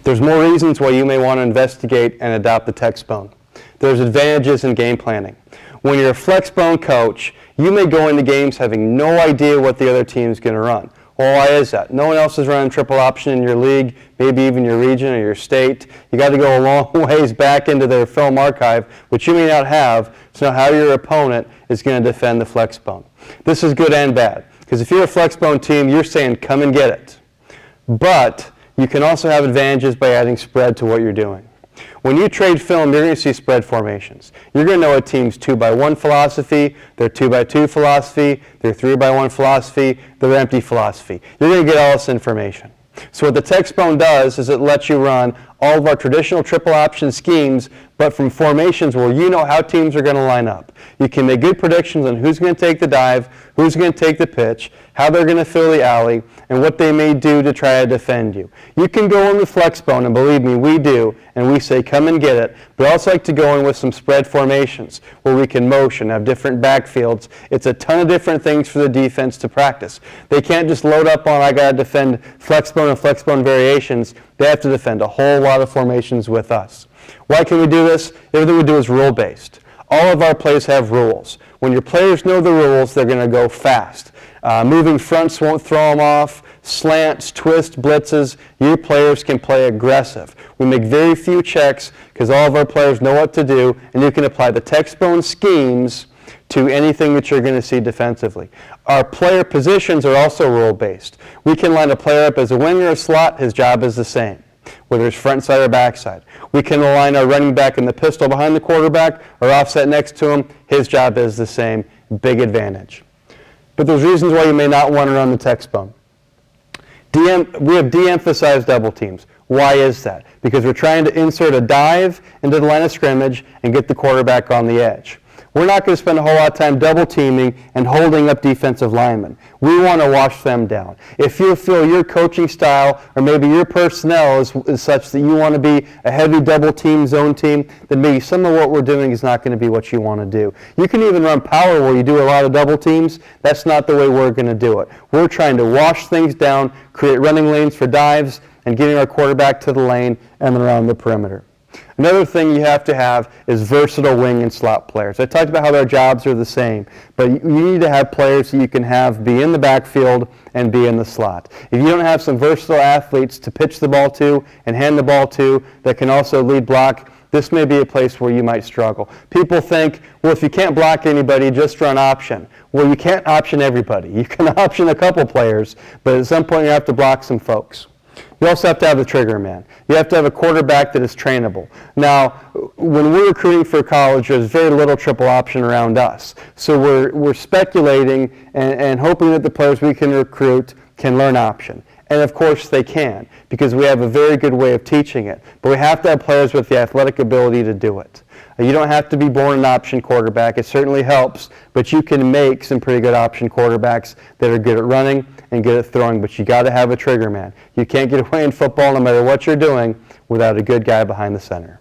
There's more reasons why you may want to investigate and adopt the Tex Bone. There's advantages in game planning. When you're a Flexbone coach, you may go into games having no idea what the other team's going to run. Well, why is that? No one else is running triple option in your league, maybe even your region or your state. You got to go a long ways back into their film archive, which you may not have, to know how your opponent is going to defend the Flexbone. This is good and bad, because if you're a Flexbone team, you're saying, come and get it. But you can also have advantages by adding spread to what you're doing. When you trade film, you're going to see spread formations. You're going to know a team's 2x1 philosophy, their 2x2 philosophy, their 3x1 philosophy, their empty philosophy. You're going to get all this information. So what the Tex Bone does is it lets you run all of our traditional triple option schemes, but from formations where you know how teams are going to line up. You can make good predictions on who's going to take the dive, who's going to take the pitch, how they're going to fill the alley, and what they may do to try to defend you. You can go in with Flexbone, and believe me, we do, and we say come and get it, but I also like to go in with some spread formations where we can motion, have different backfields. It's a ton of different things for the defense to practice. They can't just load up on I got to defend Flexbone and Flexbone variations. They have to defend a whole lot of formations with us. Why can we do this? Everything we do is rule-based. All of our plays have rules. When your players know the rules, they're going to go fast. Moving fronts won't throw them off. Slants, twists, blitzes, your players can play aggressive. We make very few checks because all of our players know what to do, and you can apply the Tex Bone schemes to anything that you're going to see defensively. Our player positions are also rule-based. We can line a player up as a wing or a slot. His job is the same, whether it's front side or back side. We can align our running back in the pistol behind the quarterback or offset next to him. His job is the same. Big advantage. But there's reasons why you may not want to run the Tex Bone. We have de-emphasized double teams. Why is that? Because we're trying to insert a dive into the line of scrimmage and get the quarterback on the edge. We're not going to spend a whole lot of time double teaming and holding up defensive linemen. We want to wash them down. If you feel your coaching style or maybe your personnel is such that you want to be a heavy double team, zone team, then maybe some of what we're doing is not going to be what you want to do. You can even run power where you do a lot of double teams. That's not the way we're going to do it. We're trying to wash things down, create running lanes for dives, and getting our quarterback to the lane and then around the perimeter. Another thing you have to have is versatile wing and slot players. I talked about how their jobs are the same, but you need to have players that you can have be in the backfield and be in the slot. If you don't have some versatile athletes to pitch the ball to and hand the ball to that can also lead block, this may be a place where you might struggle. People think, well, if you can't block anybody, just run option. Well, you can't option everybody. You can option a couple players, but at some point you have to block some folks. You also have to have a trigger man. You have to have a quarterback that is trainable. Now, when we're recruiting for college, there's very little triple option around us. So we're speculating and hoping that the players we can recruit can learn option. And of course they can, because we have a very good way of teaching it. But we have to have players with the athletic ability to do it. You don't have to be born an option quarterback. It certainly helps, but you can make some pretty good option quarterbacks that are good at running and good at throwing, but you got to have a trigger man. You can't get away in football no matter what you're doing without a good guy behind the center.